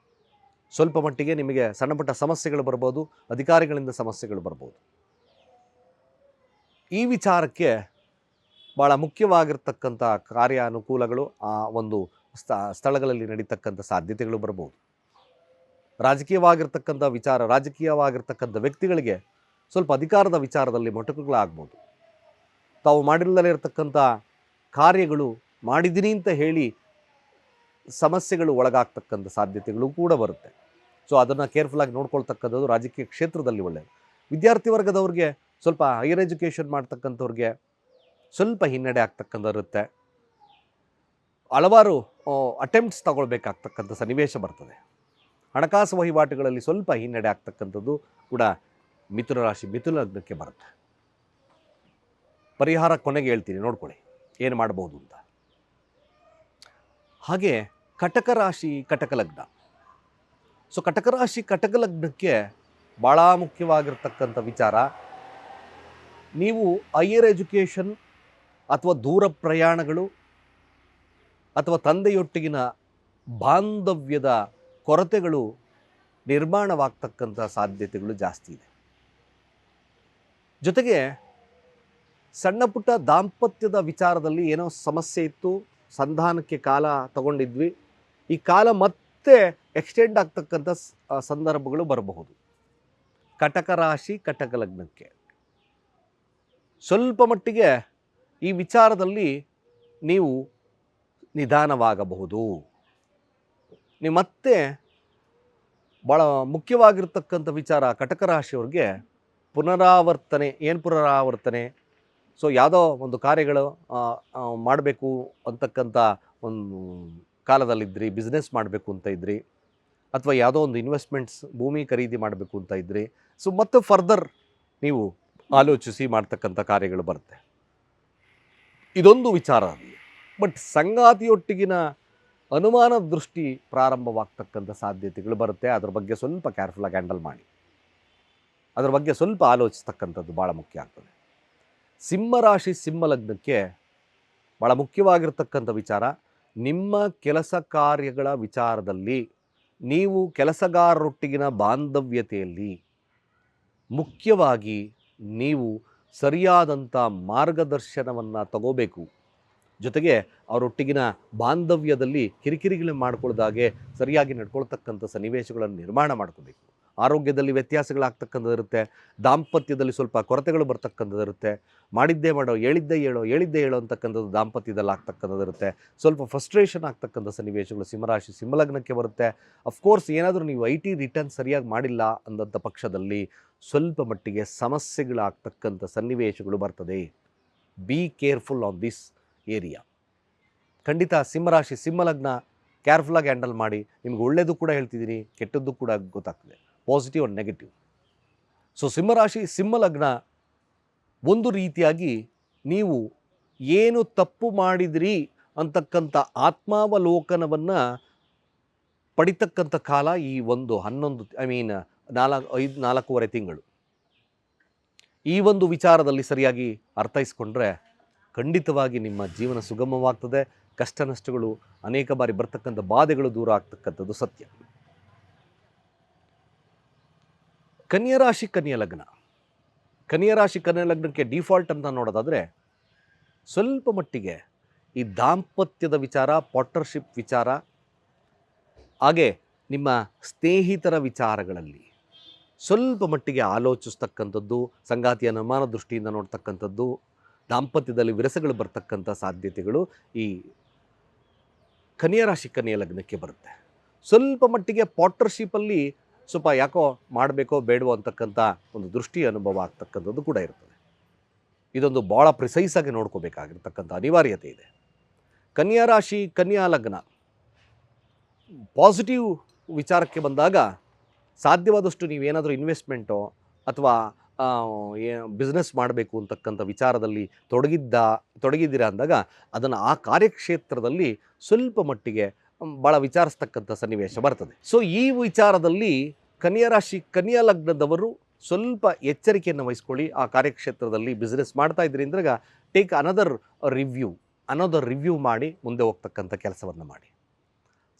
ಸ್ವಲ್ಪ ಮಟ್ಟಿಗೆ ನಿಮಗೆ ಸಣ್ಣ ಪುಟ್ಟ ಸಮಸ್ಯೆಗಳು ಬರ್ಬೋದು, ಅಧಿಕಾರಿಗಳಿಂದ ಸಮಸ್ಯೆಗಳು ಬರ್ಬೋದು. ಈ ವಿಚಾರಕ್ಕೆ ಭಾಳ ಮುಖ್ಯವಾಗಿರ್ತಕ್ಕಂಥ ಕಾರ್ಯಾನುಕೂಲಗಳು, ಆ ಒಂದು ಸ್ಥಳಗಳಲ್ಲಿ ನಡೀತಕ್ಕಂಥ ಸಾಧ್ಯತೆಗಳು ಬರ್ಬೋದು. ರಾಜಕೀಯವಾಗಿರ್ತಕ್ಕಂಥ ವ್ಯಕ್ತಿಗಳಿಗೆ ಸ್ವಲ್ಪ ಅಧಿಕಾರದ ವಿಚಾರದಲ್ಲಿ ಮೊಟಕುಗಳಾಗ್ಬೋದು. ತಾವು ಮಾಡಿಲ್ಲದೇ ಇರತಕ್ಕಂಥ ಕಾರ್ಯಗಳು ಮಾಡಿದ್ದೀನಿ ಅಂತ ಹೇಳಿ ಸಮಸ್ಯೆಗಳು ಒಳಗಾಗ್ತಕ್ಕಂಥ ಸಾಧ್ಯತೆಗಳು ಕೂಡ ಬರುತ್ತೆ. ಸೊ ಅದನ್ನು ಕೇರ್ಫುಲ್ಲಾಗಿ ನೋಡ್ಕೊಳ್ತಕ್ಕಂಥದ್ದು ರಾಜಕೀಯ ಕ್ಷೇತ್ರದಲ್ಲಿ ಒಳ್ಳೆಯದು. ವಿದ್ಯಾರ್ಥಿ ವರ್ಗದವ್ರಿಗೆ, ಸ್ವಲ್ಪ ಹೈಯರ್ ಎಜುಕೇಷನ್ ಮಾಡ್ತಕ್ಕಂಥವ್ರಿಗೆ ಸ್ವಲ್ಪ ಹಿನ್ನಡೆ ಆಗ್ತಕ್ಕಂಥದ್ದಿರುತ್ತೆ. ಹಲವಾರು ಅಟೆಂಪ್ಟ್ಸ್ ತಗೊಳ್ಬೇಕಾಗ್ತಕ್ಕಂಥ ಸನ್ನಿವೇಶ ಬರ್ತದೆ. ಹಣಕಾಸು ವಹಿವಾಟುಗಳಲ್ಲಿ ಸ್ವಲ್ಪ ಹಿನ್ನಡೆ ಆಗ್ತಕ್ಕಂಥದ್ದು ಕೂಡ ಮಿಥುನ ಲಗ್ನಕ್ಕೆ ಬರುತ್ತೆ. ಪರಿಹಾರ ಕೊನೆಗೆ ಹೇಳ್ತೀನಿ, ನೋಡ್ಕೊಳ್ಳಿ ಏನು ಮಾಡ್ಬೋದು ಅಂತ. ಹಾಗೆ ಕಟಕ ರಾಶಿ ಕಟಕ ಲಗ್ನ. ಸೊ ಕಟಕ ರಾಶಿ ಕಟಕ ಲಗ್ನಕ್ಕೆ ಭಾಳ ಮುಖ್ಯವಾಗಿರ್ತಕ್ಕಂಥ ವಿಚಾರ, ನೀವು ಹೈಯರ್ ಎಜುಕೇಷನ್ ಅಥವಾ ದೂರ ಪ್ರಯಾಣಗಳು ಅಥವಾ ತಂದೆಯೊಟ್ಟಿಗಿನ ಬಾಂಧವ್ಯದ ಕೊರತೆಗಳು ನಿರ್ಮಾಣವಾಗ್ತಕ್ಕಂಥ ಸಾಧ್ಯತೆಗಳು ಜಾಸ್ತಿ ಇದೆ. ಜೊತೆಗೆ ಸಣ್ಣ ಪುಟ್ಟ ದಾಂಪತ್ಯದ ವಿಚಾರದಲ್ಲಿ ಏನೋ ಸಮಸ್ಯೆ ಇತ್ತು, ಸಂಧಾನಕ್ಕೆ ಕಾಲ ತಗೊಂಡಿದ್ವಿ, ಈ ಕಾಲ ಮತ್ತೆ ಎಕ್ಸ್ಟೆಂಡ್ ಆಗ್ತಕ್ಕಂಥ ಸಂದರ್ಭಗಳು ಬರಬಹುದು. ಕಟಕ ರಾಶಿ ಕಟಕ ಲಗ್ನಕ್ಕೆ ಸ್ವಲ್ಪ ಮಟ್ಟಿಗೆ ಈ ವಿಚಾರದಲ್ಲಿ ನೀವು ನಿಧಾನವಾಗಬಹುದು. ನೀವು ಮತ್ತೆ ಭಾಳ ಮುಖ್ಯವಾಗಿರ್ತಕ್ಕಂಥ ವಿಚಾರ ಕಟಕ ರಾಶಿಯವ್ರಿಗೆ ಪುನರಾವರ್ತನೆ. ಸೊ ಯಾವುದೋ ಒಂದು ಕಾರ್ಯಗಳು ಮಾಡಬೇಕು ಅಂತಕ್ಕಂಥ ಒಂದು ಕಾಲದಲ್ಲಿದ್ರಿ, ಬಿಸ್ನೆಸ್ ಮಾಡಬೇಕು ಅಂತ ಇದ್ರಿ, ಅಥವಾ ಯಾವುದೋ ಒಂದು ಇನ್ವೆಸ್ಟ್ಮೆಂಟ್ಸ್ ಭೂಮಿ ಖರೀದಿ ಮಾಡಬೇಕು ಅಂತ ಇದ್ರಿ. ಸೊ ಮತ್ತೆ ಫರ್ದರ್ ನೀವು ಆಲೋಚಿಸಿ ಮಾಡ್ತಕ್ಕಂಥ ಕಾರ್ಯಗಳು ಬರುತ್ತೆ. ಇದೊಂದು ವಿಚಾರ. ಬಟ್ ಸಂಗಾತಿಯೊಟ್ಟಿಗಿನ ಅನುಮಾನ ದೃಷ್ಟಿ ಪ್ರಾರಂಭವಾಗ್ತಕ್ಕಂಥ ಸಾಧ್ಯತೆಗಳು ಬರುತ್ತೆ. ಅದ್ರ ಬಗ್ಗೆ ಸ್ವಲ್ಪ ಕೇರ್ಫುಲ್ಲಾಗಿ ಹ್ಯಾಂಡಲ್ ಮಾಡಿ, ಅದ್ರ ಬಗ್ಗೆ ಸ್ವಲ್ಪ ಆಲೋಚಿಸ್ತಕ್ಕಂಥದ್ದು ಭಾಳ ಮುಖ್ಯ ಆಗ್ತದೆ. ಸಿಂಹರಾಶಿ ಸಿಂಹ ಲಗ್ನಕ್ಕೆ ಭಾಳ ಮುಖ್ಯವಾಗಿರ್ತಕ್ಕಂಥ ವಿಚಾರ, ನಿಮ್ಮ ಕೆಲಸ ಕಾರ್ಯಗಳ ವಿಚಾರದಲ್ಲಿ, ನೀವು ಕೆಲಸಗಾರರೊಟ್ಟಿಗಿನ ಬಾಂಧವ್ಯತೆಯಲ್ಲಿ ಮುಖ್ಯವಾಗಿ ನೀವು ಸರಿಯಾದಂಥ ಮಾರ್ಗದರ್ಶನವನ್ನು ತಗೋಬೇಕು. ಜೊತೆಗೆ ಅವರೊಟ್ಟಿಗಿನ ಬಾಂಧವ್ಯದಲ್ಲಿ ಕಿರಿಕಿರಿಗಳು ಮಾಡ್ಕೊಳ್ದಾಗೆ ಸರಿಯಾಗಿ ನಡ್ಕೊಳ್ತಕ್ಕಂಥ ಸನ್ನಿವೇಶಗಳನ್ನು ನಿರ್ಮಾಣ ಮಾಡ್ಕೋಬೇಕು. ಆರೋಗ್ಯದಲ್ಲಿ ವ್ಯತ್ಯಾಸಗಳಾಗ್ತಕ್ಕಂಥದ್ದಿರುತ್ತೆ, ದಾಂಪತ್ಯದಲ್ಲಿ ಸ್ವಲ್ಪ ಕೊರತೆಗಳು ಬರ್ತಕ್ಕಂಥದ್ದಿರುತ್ತೆ, ಮಾಡಿದ್ದೇ ಮಾಡೋ, ಹೇಳಿದ್ದೇ ಹೇಳೋ ಅಂತಕ್ಕಂಥದ್ದು ದಾಂಪತ್ಯದಲ್ಲಿ ಆಗ್ತಕ್ಕಂಥದ್ದಿರುತ್ತೆ. ಸ್ವಲ್ಪ ಫ್ರಸ್ಟ್ರೇಷನ್ ಆಗ್ತಕ್ಕಂಥ ಸನ್ನಿವೇಶಗಳು ಸಿಂಹರಾಶಿ ಸಿಂಹಲಗ್ನಕ್ಕೆ ಬರುತ್ತೆ. ಅಫ್ಕೋರ್ಸ್ ಏನಾದರೂ ನೀವು IT ರಿಟರ್ನ್ ಸರಿಯಾಗಿ ಮಾಡಿಲ್ಲ ಅಂದಂಥ ಪಕ್ಷದಲ್ಲಿ ಸ್ವಲ್ಪ ಮಟ್ಟಿಗೆ ಸಮಸ್ಯೆಗಳಾಗ್ತಕ್ಕಂಥ ಸನ್ನಿವೇಶಗಳು ಬರ್ತದೆ. Be careful on this area. ಖಂಡಿತ ಸಿಂಹರಾಶಿ ಸಿಂಹಲಗ್ನ ಕೇರ್ಫುಲ್ಲಾಗಿ ಹ್ಯಾಂಡಲ್ ಮಾಡಿ. ನಿಮ್ಗೆ ಒಳ್ಳೆಯದು ಕೂಡ ಹೇಳ್ತಿದ್ದೀನಿ, ಕೆಟ್ಟದ್ದು ಕೂಡ ಗೊತ್ತಾಗ್ತದೆ, ಪಾಸಿಟಿವ್ ಆ್ಯಂಡ್ ನೆಗೆಟಿವ್. ಸೊ ಸಿಂಹರಾಶಿ ಸಿಂಹಲಗ್ನ ಒಂದು ರೀತಿಯಾಗಿ ನೀವು ಏನು ತಪ್ಪು ಮಾಡಿದ್ರಿ ಅಂತಕ್ಕಂಥ ಆತ್ಮಾವಲೋಕನವನ್ನು ಪಡಿತಕ್ಕಂಥ ಕಾಲ ಈ ಒಂದು 4.5 ತಿಂಗಳು. ಈ ಒಂದು ವಿಚಾರದಲ್ಲಿ ಸರಿಯಾಗಿ ಅರ್ಥೈಸ್ಕೊಂಡ್ರೆ ಖಂಡಿತವಾಗಿ ನಿಮ್ಮ ಜೀವನ ಸುಗಮವಾಗ್ತದೆ. ಕಷ್ಟ ನಷ್ಟಗಳು, ಅನೇಕ ಬಾರಿ ಬರ್ತಕ್ಕಂಥ ಬಾಧೆಗಳು ದೂರ ಆಗ್ತಕ್ಕಂಥದ್ದು ಸತ್ಯ. ಕನ್ಯರಾಶಿ ಕನ್ಯಾ ಲಗ್ನಕ್ಕೆ ಡಿಫಾಲ್ಟ್ ಅಂತ ನೋಡೋದಾದರೆ ಸ್ವಲ್ಪ ಮಟ್ಟಿಗೆ ಈ ದಾಂಪತ್ಯದ ವಿಚಾರ, ಪಾರ್ಟ್ನರ್ಶಿಪ್ ವಿಚಾರ, ಹಾಗೆ ನಿಮ್ಮ ಸ್ನೇಹಿತರ ವಿಚಾರಗಳಲ್ಲಿ ಸ್ವಲ್ಪ ಮಟ್ಟಿಗೆ ಆಲೋಚಿಸ್ತಕ್ಕಂಥದ್ದು, ಸಂಗಾತಿಯ ಅನುಮಾನ ದೃಷ್ಟಿಯಿಂದ ನೋಡ್ತಕ್ಕಂಥದ್ದು, ದಾಂಪತ್ಯದಲ್ಲಿ ವಿರಸಗಳು ಬರ್ತಕ್ಕಂಥ ಸಾಧ್ಯತೆಗಳು ಈ ಕನ್ಯಾ ಲಗ್ನಕ್ಕೆ ಬರುತ್ತೆ. ಸ್ವಲ್ಪ ಮಟ್ಟಿಗೆ ಪಾರ್ಟ್ನರ್ಶಿಪ್ಪಲ್ಲಿ ಸ್ವಲ್ಪ ಯಾಕೋ ಮಾಡಬೇಕೋ ಬೇಡವೋ ಅಂತಕ್ಕಂಥ ಒಂದು ದೃಷ್ಟಿ ಅನುಭವ ಆಗ್ತಕ್ಕಂಥದ್ದು ಕೂಡ ಇರ್ತದೆ. ಇದೊಂದು ಭಾಳ ಪ್ರಿಸೈಸಾಗಿ ನೋಡ್ಕೋಬೇಕಾಗಿರ್ತಕ್ಕಂಥ ಅನಿವಾರ್ಯತೆ ಇದೆ. ಕನ್ಯಾ ಲಗ್ನ ಪಾಸಿಟಿವ್ ವಿಚಾರಕ್ಕೆ ಬಂದಾಗ ಸಾಧ್ಯವಾದಷ್ಟು ನೀವೇನಾದರೂ ಇನ್ವೆಸ್ಟ್ಮೆಂಟೋ ಅಥವಾ ಬಿಸ್ನೆಸ್ ಮಾಡಬೇಕು ಅಂತಕ್ಕಂಥ ವಿಚಾರದಲ್ಲಿ ತೊಡಗಿದ್ದೀರಾ ಅಂದಾಗ ಅದನ್ನು ಆ ಕಾರ್ಯಕ್ಷೇತ್ರದಲ್ಲಿ ಸ್ವಲ್ಪ ಮಟ್ಟಿಗೆ ಭಾಳ ವಿಚಾರಿಸ್ತಕ್ಕಂಥ ಸನ್ನಿವೇಶ ಬರ್ತದೆ. ಸೊ ಈ ವಿಚಾರದಲ್ಲಿ ಕನ್ಯಾ ಲಗ್ನದವರು ಸ್ವಲ್ಪ ಎಚ್ಚರಿಕೆಯನ್ನು ವಹಿಸ್ಕೊಳ್ಳಿ. ಆ ಕಾರ್ಯಕ್ಷೇತ್ರದಲ್ಲಿ ಬಿಸ್ನೆಸ್ ಮಾಡ್ತಾ ಇದ್ರಿ ಅಂದಾಗ ಟೇಕ್ ಅನದರ್ ರಿವ್ಯೂ ಮಾಡಿ ಮುಂದೆ ಹೋಗ್ತಕ್ಕಂಥ ಕೆಲಸವನ್ನು ಮಾಡಿ.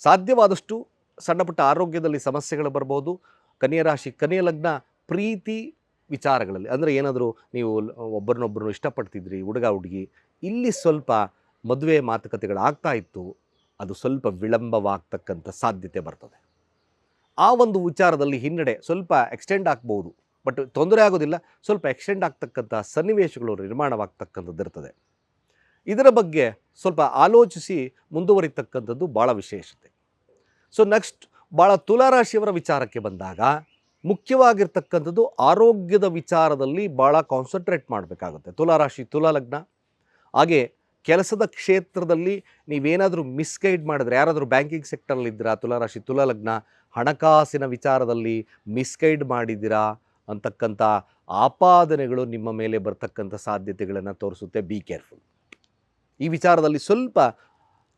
ಸಾಧ್ಯವಾದಷ್ಟು ಸಣ್ಣ ಪುಟ್ಟ ಆರೋಗ್ಯದಲ್ಲಿ ಸಮಸ್ಯೆಗಳು ಬರ್ಬೋದು. ಕನ್ಯಾ ಲಗ್ನ ಪ್ರೀತಿ ವಿಚಾರಗಳಲ್ಲಿ, ಅಂದರೆ ಏನಾದರೂ ನೀವು ಒಬ್ಬರನ್ನೊಬ್ಬರನ್ನು ಇಷ್ಟಪಡ್ತಿದ್ರಿ, ಹುಡುಗ ಹುಡುಗಿ, ಇಲ್ಲಿ ಸ್ವಲ್ಪ ಮದುವೆ ಮಾತುಕತೆಗಳಾಗ್ತಾ ಇತ್ತು, ಅದು ಸ್ವಲ್ಪ ವಿಳಂಬವಾಗ್ತಕ್ಕಂಥ ಸಾಧ್ಯತೆ ಬರ್ತದೆ. ಆ ಒಂದು ವಿಚಾರದಲ್ಲಿ ಹಿನ್ನಡೆ ಸ್ವಲ್ಪ ಎಕ್ಸ್ಟೆಂಡ್ ಆಗ್ಬೋದು, ಬಟ್ ತೊಂದರೆ ಆಗೋದಿಲ್ಲ, ಸ್ವಲ್ಪ ಎಕ್ಸ್ಟೆಂಡ್ ಆಗ್ತಕ್ಕಂಥ ಸನ್ನಿವೇಶಗಳು ನಿರ್ಮಾಣವಾಗ್ತಕ್ಕಂಥದ್ದು ಇರ್ತದೆ. ಇದರ ಬಗ್ಗೆ ಸ್ವಲ್ಪ ಆಲೋಚಿಸಿ ಮುಂದುವರಿತಕ್ಕಂಥದ್ದು ಭಾಳ ವಿಶೇಷತೆ. ಸೊ ನೆಕ್ಸ್ಟ್ ಭಾಳ ತುಲಾರಾಶಿಯವರ ವಿಚಾರಕ್ಕೆ ಬಂದಾಗ ಮುಖ್ಯವಾಗಿರ್ತಕ್ಕಂಥದ್ದು ಆರೋಗ್ಯದ ವಿಚಾರದಲ್ಲಿ ಭಾಳ ಕಾನ್ಸಂಟ್ರೇಟ್ ಮಾಡಬೇಕಾಗುತ್ತೆ. ತುಲಾರಾಶಿ ತುಲಾ ಲಗ್ನ. ಹಾಗೆ ಕೆಲಸದ ಕ್ಷೇತ್ರದಲ್ಲಿ ನೀವೇನಾದರೂ ಮಿಸ್ಗೈಡ್ ಮಾಡಿದ್ರೆ, ಯಾರಾದರೂ ಬ್ಯಾಂಕಿಂಗ್ ಸೆಕ್ಟರಲ್ಲಿದ್ದೀರಾ, ತುಲಾರಾಶಿ ತುಲಾ ಲಗ್ನ, ಹಣಕಾಸಿನ ವಿಚಾರದಲ್ಲಿ ಮಿಸ್ಗೈಡ್ ಮಾಡಿದ್ದೀರಾ ಅಂತಕ್ಕಂಥ ಆಪಾದನೆಗಳು ನಿಮ್ಮ ಮೇಲೆ ಬರ್ತಕ್ಕಂಥ ಸಾಧ್ಯತೆಗಳನ್ನು ತೋರಿಸುತ್ತೆ. Be careful. ಈ ವಿಚಾರದಲ್ಲಿ ಸ್ವಲ್ಪ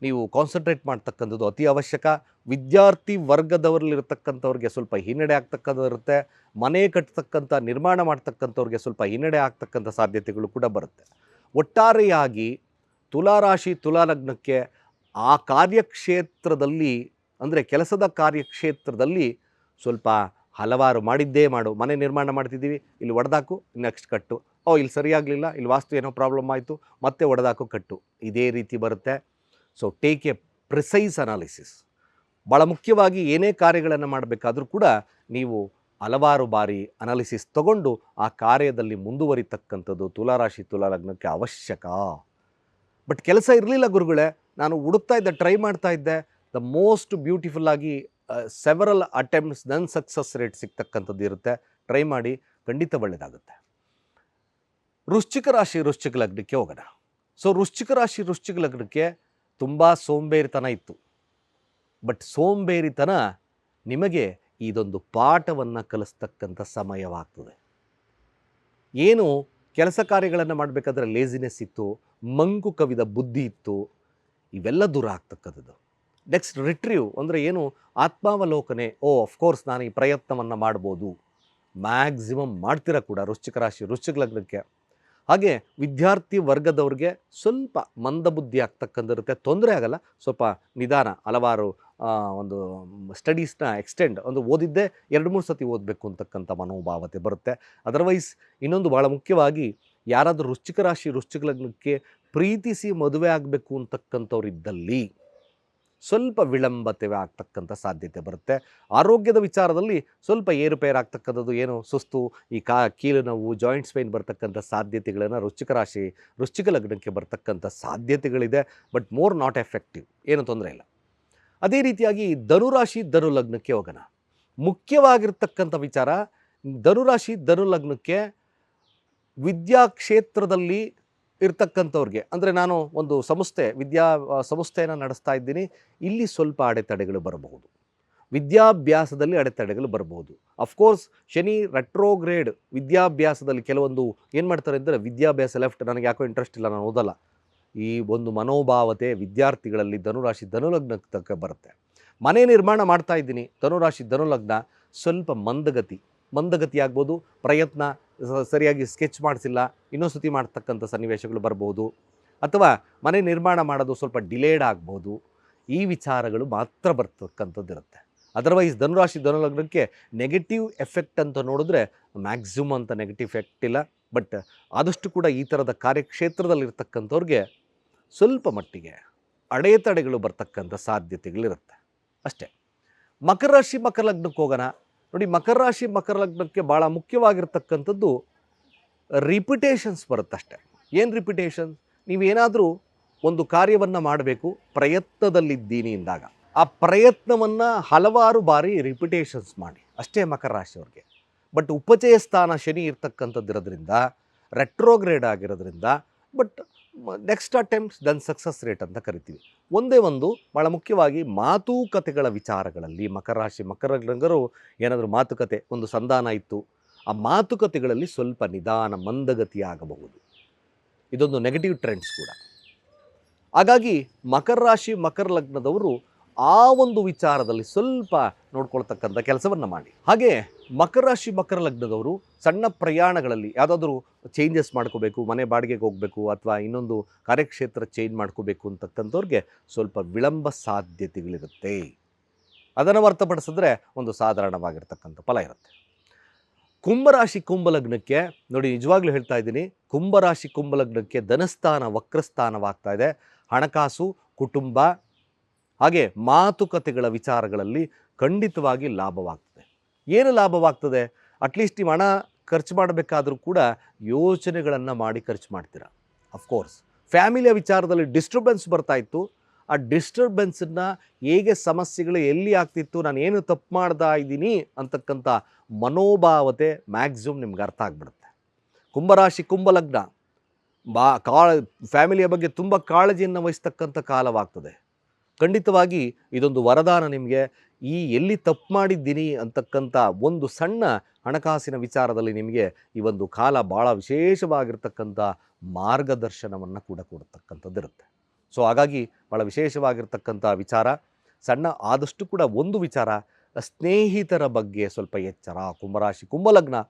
ನೀವು ಕಾನ್ಸಂಟ್ರೇಟ್ ಮಾಡ್ತಕ್ಕಂಥದ್ದು ಅತಿ ಅವಶ್ಯಕ. ವಿದ್ಯಾರ್ಥಿ ವರ್ಗದವರಲ್ಲಿರ್ತಕ್ಕಂಥವ್ರಿಗೆ ಸ್ವಲ್ಪ ಹಿನ್ನಡೆ ಆಗ್ತಕ್ಕಂಥದ್ದು ಇರುತ್ತೆ. ಮನೆ ಕಟ್ಟತಕ್ಕಂಥ ನಿರ್ಮಾಣ ಮಾಡ್ತಕ್ಕಂಥವ್ರಿಗೆ ಸ್ವಲ್ಪ ಹಿನ್ನಡೆ ಆಗ್ತಕ್ಕಂಥ ಸಾಧ್ಯತೆಗಳು ಕೂಡ ಬರುತ್ತೆ. ಒಟ್ಟಾರೆಯಾಗಿ ತುಲಾರಾಶಿ ತುಲಾ ಲಗ್ನಕ್ಕೆ ಆ ಕಾರ್ಯಕ್ಷೇತ್ರದಲ್ಲಿ, ಅಂದರೆ ಕೆಲಸದ ಕಾರ್ಯಕ್ಷೇತ್ರದಲ್ಲಿ ಸ್ವಲ್ಪ ಹಲವಾರು ಮಾಡಿದ್ದೇ ಮಾಡು. ಮನೆ ನಿರ್ಮಾಣ ಮಾಡ್ತಿದ್ದೀವಿ, ಇಲ್ಲಿ ಒಡೆದಾಕು, ನೆಕ್ಸ್ಟ್ ಕಟ್ಟು, ಇಲ್ಲಿ ಸರಿಯಾಗಲಿಲ್ಲ, ಇಲ್ಲಿ ವಾಸ್ತು ಏನೋ ಪ್ರಾಬ್ಲಮ್ ಆಯಿತು, ಮತ್ತೆ ಒಡೆದಾಕು ಕಟ್ಟು, ಇದೇ ರೀತಿ ಬರುತ್ತೆ. So take A precise analysis. ಭಾಳ ಮುಖ್ಯವಾಗಿ ಏನೇ ಕಾರ್ಯಗಳನ್ನು ಮಾಡಬೇಕಾದ್ರೂ ಕೂಡ ನೀವು ಹಲವಾರು ಬಾರಿ ಅನಾಲಿಸಿಸ್ ತಗೊಂಡು ಆ ಕಾರ್ಯದಲ್ಲಿ ಮುಂದುವರಿತಕ್ಕಂಥದ್ದು ತುಲಾರಾಶಿ ತುಲಾ ಲಗ್ನಕ್ಕೆ ಅವಶ್ಯಕ. ಬಟ್ ಕೆಲಸ ಇರಲಿಲ್ಲ ಗುರುಗಳೇ, ನಾನು ಹುಡುಕ್ತಾ ಇದ್ದೆ, ಟ್ರೈ ಮಾಡ್ತಾ ಇದ್ದೆ, ದ ಮೋಸ್ಟ್ ಬ್ಯೂಟಿಫುಲ್ ಆಗಿ several attempts then success rate ಸಿಗ್ತಕ್ಕಂಥದ್ದು ಇರುತ್ತೆ. ಟ್ರೈ ಮಾಡಿ, ಖಂಡಿತ ಒಳ್ಳೆಯದಾಗುತ್ತೆ. ವೃಶ್ಚಿಕ ರಾಶಿ ವೃಶ್ಚಿಕ ಲಗ್ನಕ್ಕೆ ಹೋಗೋಣ. ಸೊ ವೃಶ್ಚಿಕ ರಾಶಿ ವೃಶ್ಚಿಕ ಲಗ್ನಕ್ಕೆ ತುಂಬ ಸೋಂಬೇರಿತನ ಇತ್ತು. ಬಟ್ ಸೋಂಬೇರಿತನ ನಿಮಗೆ ಇದೊಂದು ಪಾಠವನ್ನು ಕಲಿಸ್ತಕ್ಕಂಥ ಸಮಯವಾಗ್ತದೆ. ಏನು ಕೆಲಸ ಕಾರ್ಯಗಳನ್ನು ಮಾಡಬೇಕಾದ್ರೆ ಲೇಜಿನೆಸ್ ಇತ್ತು, ಮಂಕು ಕವಿದ ಬುದ್ಧಿ ಇತ್ತು, ಇವೆಲ್ಲ ದೂರ ಆಗ್ತಕ್ಕಂಥದ್ದು. ನೆಕ್ಸ್ಟ್ ರಿಟ್ರೀವ್ ಅಂದರೆ ಏನು, ಆತ್ಮಾವಲೋಕನೆ. ಅಫ್ಕೋರ್ಸ್ ನಾನು ಈ ಪ್ರಯತ್ನವನ್ನು ಮಾಡ್ಬೋದು, ಮ್ಯಾಕ್ಸಿಮಮ್ ಮಾಡ್ತೀರ ಕೂಡ ವೃಶ್ಚಿಕ ರಾಶಿ ವೃಶ್ಚಿಕ ಲಗ್ನಕ್ಕೆ. ಹಾಗೆ ವಿದ್ಯಾರ್ಥಿ ವರ್ಗದವ್ರಿಗೆ ಸ್ವಲ್ಪ ಮಂದಬುದ್ಧಿ ಆಗ್ತಕ್ಕಂಥಿರುತ್ತೆ. ತೊಂದರೆ ಆಗಲ್ಲ, ಸ್ವಲ್ಪ ನಿಧಾನ, ಹಲವಾರು ಒಂದು ಸ್ಟಡೀಸ್ನ ಎಕ್ಸ್ಟೆಂಡ್, ಒಂದು ಓದಿದ್ದೇ 2-3 ಸತಿ ಓದಬೇಕು ಅಂತಕ್ಕಂಥ ಮನೋಭಾವತೆ ಬರುತ್ತೆ. ಅದರ್ವೈಸ್ ಇನ್ನೊಂದು ಭಾಳ ಮುಖ್ಯವಾಗಿ, ಯಾರಾದರೂ ವೃಶ್ಚಿಕ ರಾಶಿ ವೃಶ್ಚಿಕ ಲಗ್ನಕ್ಕೆ ಪ್ರೀತಿಸಿ ಮದುವೆ ಆಗಬೇಕು ಅಂತಕ್ಕಂಥವ್ರು ಇದ್ದಲ್ಲಿ ಸ್ವಲ್ಪ ವಿಳಂಬತೆ ಆಗ್ತಕ್ಕಂಥ ಸಾಧ್ಯತೆ ಬರುತ್ತೆ. ಆರೋಗ್ಯದ ವಿಚಾರದಲ್ಲಿ ಸ್ವಲ್ಪ ಏರುಪೇರು ಆಗ್ತಕ್ಕಂಥದ್ದು, ಏನು ಸುಸ್ತು, ಈ ಕೀಲು ನೋವು, ಜಾಯಿಂಟ್ಸ್ ಪೇನ್ ಬರ್ತಕ್ಕಂಥ ಸಾಧ್ಯತೆಗಳನ್ನು ವೃಶ್ಚಿಕ ರಾಶಿ ವೃಶ್ಚಿಕ ಲಗ್ನಕ್ಕೆ ಬರ್ತಕ್ಕಂಥ ಸಾಧ್ಯತೆಗಳಿದೆ. ಬಟ್ ಮೋರ್ ನಾಟ್ ಎಫೆಕ್ಟಿವ್, ಏನು ತೊಂದರೆ ಇಲ್ಲ. ಅದೇ ರೀತಿಯಾಗಿ ಧನುರಾಶಿ ಧನು ಲಗ್ನಕ್ಕೆ ಹೋಗೋಣ. ಮುಖ್ಯವಾಗಿರ್ತಕ್ಕಂಥ ವಿಚಾರ, ಧನುರಾಶಿ ಧನು ಲಗ್ನಕ್ಕೆ ವಿದ್ಯಾಕ್ಷೇತ್ರದಲ್ಲಿ ಇರ್ತಕ್ಕಂಥವ್ರಿಗೆ, ಅಂದರೆ ನಾನು ಒಂದು ಸಂಸ್ಥೆಯನ್ನು ನಡೆಸ್ತಾ ಇದ್ದೀನಿ, ಇಲ್ಲಿ ಸ್ವಲ್ಪ ಅಡೆತಡೆಗಳು ಬರಬಹುದು. ವಿದ್ಯಾಭ್ಯಾಸದಲ್ಲಿ ಅಡೆತಡೆಗಳು ಬರಬಹುದು. ಅಫ್ಕೋರ್ಸ್ ಶನಿ ರೆಟ್ರೋಗ್ರೇಡ್ ವಿದ್ಯಾಭ್ಯಾಸದಲ್ಲಿ ಕೆಲವೊಂದು ಏನು ಮಾಡ್ತಾರೆ ಅಂದರೆ, ವಿದ್ಯಾಭ್ಯಾಸ ಲೆಫ್ಟ್, ನನಗೆ ಯಾಕೋ ಇಂಟ್ರೆಸ್ಟ್ ಇಲ್ಲ, ನಾನು ಓದಲ್ಲ, ಈ ಒಂದು ಮನೋಭಾವತೆ ವಿದ್ಯಾರ್ಥಿಗಳಲ್ಲಿ ಧನುರಾಶಿ ಧನುಲಗ್ನಕ್ಕೆ ತಕ್ಕ ಬರುತ್ತೆ. ಮನೆ ನಿರ್ಮಾಣ ಮಾಡ್ತಾ ಇದ್ದೀನಿ, ಧನುರಾಶಿ ಧನುಲಗ್ನ, ಸ್ವಲ್ಪ ಮಂದಗತಿ ಆಗ್ಬೋದು. ಪ್ರಯತ್ನ ಸರಿಯಾಗಿ ಸ್ಕೆಚ್ ಮಾಡಿಸಿಲ್ಲ, ಇನ್ನೊಂದು ಸತಿ ಮಾಡ್ತಕ್ಕಂಥ ಸನ್ನಿವೇಶಗಳು ಬರ್ಬೋದು. ಅಥವಾ ಮನೆ ನಿರ್ಮಾಣ ಮಾಡೋದು ಸ್ವಲ್ಪ ಡಿಲೇಡ್ ಆಗ್ಬೋದು. ಈ ವಿಚಾರಗಳು ಮಾತ್ರ ಬರ್ತಕ್ಕಂಥದ್ದು ಇರುತ್ತೆ. ಅದರ್ವೈಸ್ ಧನುರಾಶಿ ಧನುಲಗ್ನಕ್ಕೆ ನೆಗೆಟಿವ್ ಎಫೆಕ್ಟ್ ಅಂತ ನೋಡಿದ್ರೆ ಮ್ಯಾಕ್ಸಿಮಮ್ ಅಂತ ನೆಗೆಟಿವ್ ಎಫೆಕ್ಟ್ ಇಲ್ಲ. ಬಟ್ ಆದಷ್ಟು ಕೂಡ ಈ ಥರದ ಕಾರ್ಯಕ್ಷೇತ್ರದಲ್ಲಿರ್ತಕ್ಕಂಥವ್ರಿಗೆ ಸ್ವಲ್ಪ ಮಟ್ಟಿಗೆ ಅಡೆತಡೆಗಳು ಬರ್ತಕ್ಕಂಥ ಸಾಧ್ಯತೆಗಳಿರುತ್ತೆ ಅಷ್ಟೇ. ಮಕರ ರಾಶಿ ಮಕರ ಲಗ್ನಕ್ಕೆ ಹೋಗೋಣ. ನೋಡಿ, ಮಕರ ರಾಶಿ ಮಕರ ಲಗ್ನಕ್ಕೆ ಭಾಳ ಮುಖ್ಯವಾಗಿರ್ತಕ್ಕಂಥದ್ದು ರಿಪಿಟೇಷನ್ಸ್ ಬರುತ್ತಷ್ಟೆ. ಏನು ರಿಪಿಟೇಷನ್ಸ್? ನೀವೇನಾದರೂ ಒಂದು ಕಾರ್ಯವನ್ನು ಮಾಡಬೇಕು, ಪ್ರಯತ್ನದಲ್ಲಿದ್ದೀನಿ ಎಂದಾಗ ಆ ಪ್ರಯತ್ನವನ್ನು ಹಲವಾರು ಬಾರಿ ರಿಪಿಟೇಷನ್ಸ್ ಮಾಡಿ ಅಷ್ಟೇ ಮಕರ ರಾಶಿಯವ್ರಿಗೆ. ಬಟ್ ಉಪಚಯ ಸ್ಥಾನ ಶನಿ ಇರ್ತಕ್ಕಂಥದ್ದಿರೋದ್ರಿಂದ, ರೆಟ್ರೋಗ್ರೇಡ್ ಆಗಿರೋದ್ರಿಂದ, but next attempts then success rate ಅಂತ ಕರಿತೀವಿ. ಒಂದೇ ಒಂದು ಭಾಳ ಮುಖ್ಯವಾಗಿ ಮಾತುಕತೆಗಳ ವಿಚಾರಗಳಲ್ಲಿ ಮಕರ ರಾಶಿ ಮಕರ ಲಗ್ನರು ಏನಾದರೂ ಮಾತುಕತೆ, ಒಂದು ಸಂಧಾನ ಇತ್ತು, ಆ ಮಾತುಕತೆಗಳಲ್ಲಿ ಸ್ವಲ್ಪ ನಿಧಾನ ಮಂದಗತಿ ಆಗಬಹುದು. ಇದೊಂದು ನೆಗೆಟಿವ್ ಟ್ರೆಂಡ್ಸ್ ಕೂಡ. ಹಾಗಾಗಿ ಮಕರ ರಾಶಿ ಮಕರ ಲಗ್ನದವರು ಆ ಒಂದು ವಿಚಾರದಲ್ಲಿ ಸ್ವಲ್ಪ ನೋಡ್ಕೊಳ್ತಕ್ಕಂಥ ಕೆಲಸವನ್ನು ಮಾಡಿ. ಹಾಗೆ ಮಕರ ರಾಶಿ ಮಕರ ಲಗ್ನದವರು ಸಣ್ಣ ಪ್ರಯಾಣಗಳಲ್ಲಿ ಯಾವುದಾದ್ರೂ ಚೇಂಜಸ್ ಮಾಡ್ಕೋಬೇಕು, ಮನೆ ಬಾಡಿಗೆಗೆ ಹೋಗಬೇಕು ಅಥವಾ ಇನ್ನೊಂದು ಕಾರ್ಯಕ್ಷೇತ್ರ ಚೇಂಜ್ ಮಾಡ್ಕೋಬೇಕು ಅಂತಕ್ಕಂಥವ್ರಿಗೆ ಸ್ವಲ್ಪ ವಿಳಂಬ ಸಾಧ್ಯತೆಗಳಿರುತ್ತೆ. ಅದನ್ನು ಹೊರತುಪಡಿಸಿದ್ರೆ ಒಂದು ಸಾಧಾರಣವಾಗಿರ್ತಕ್ಕಂಥ ಫಲ ಇರುತ್ತೆ. ಕುಂಭರಾಶಿ ಕುಂಭಲಗ್ನಕ್ಕೆ ನೋಡಿ, ನಿಜವಾಗ್ಲೂ ಹೇಳ್ತಾ ಇದ್ದೀನಿ, ಕುಂಭರಾಶಿ ಕುಂಭಲಗ್ನಕ್ಕೆ ಧನಸ್ಥಾನ ವಕ್ರಸ್ಥಾನವಾಗ್ತಾ ಇದೆ. ಹಣಕಾಸು, ಕುಟುಂಬ, ಹಾಗೆ ಮಾತುಕತೆಗಳ ವಿಚಾರಗಳಲ್ಲಿ ಖಂಡಿತವಾಗಿ ಲಾಭವಾಗ್ತದೆ. ಏನು ಲಾಭವಾಗ್ತದೆ? ಅಟ್ಲೀಸ್ಟ್ ನೀವು ಹಣ ಖರ್ಚು ಮಾಡಬೇಕಾದ್ರೂ ಕೂಡ ಯೋಚನೆಗಳನ್ನು ಮಾಡಿ ಖರ್ಚು ಮಾಡ್ತೀರಾ. ಅಫ್ಕೋರ್ಸ್ ಫ್ಯಾಮಿಲಿಯ ವಿಚಾರದಲ್ಲಿ ಡಿಸ್ಟರ್ಬೆನ್ಸ್ ಬರ್ತಾ ಇತ್ತು, ಆ ಡಿಸ್ಟರ್ಬೆನ್ಸನ್ನು ಹೇಗೆ ಸಮಸ್ಯೆಗಳು ಎಲ್ಲಿ ಆಗ್ತಿತ್ತು, ನಾನು ಏನು ತಪ್ಪು ಮಾಡ್ತಾ ಇದ್ದೀನಿ ಅಂತಕ್ಕಂಥ ಮನೋಭಾವತೆ ಮ್ಯಾಕ್ಸಿಮಮ್ ನಿಮ್ಗೆ ಅರ್ಥ ಆಗಿಬಿಡುತ್ತೆ. ಕುಂಭರಾಶಿ ಕುಂಭಲಗ್ನ ಫ್ಯಾಮಿಲಿಯ ಬಗ್ಗೆ ತುಂಬ ಕಾಳಜಿಯನ್ನು ವಹಿಸ್ತಕ್ಕಂಥ ಕಾಲವಾಗ್ತದೆ. ಖಂಡಿತವಾಗಿ ಇದೊಂದು ವರದಾನ ನಿಮಗೆ. ಈ ಎಲ್ಲಿ ತಪ್ಪು ಮಾಡಿದ್ದೀನಿ ಅಂತಕ್ಕಂಥ ಒಂದು ಸಣ್ಣ ಹಣಕಾಸಿನ ವಿಚಾರದಲ್ಲಿ ನಿಮಗೆ ಈ ಒಂದು ಕಾಲ ಭಾಳ ವಿಶೇಷವಾಗಿರ್ತಕ್ಕಂಥ ಮಾರ್ಗದರ್ಶನವನ್ನು ಕೂಡ ಕೊಡ್ತಕ್ಕಂಥದ್ದಿರುತ್ತೆ. ಸೊ ಹಾಗಾಗಿ ಭಾಳ ವಿಶೇಷವಾಗಿರ್ತಕ್ಕಂಥ ವಿಚಾರ. ಸಣ್ಣ ಆದಷ್ಟು ಕೂಡ ಒಂದು ವಿಚಾರ, ಸ್ನೇಹಿತರ ಬಗ್ಗೆ ಸ್ವಲ್ಪ ಎಚ್ಚರ. ಕುಂಭರಾಶಿ ಕುಂಭಲಗ್ನ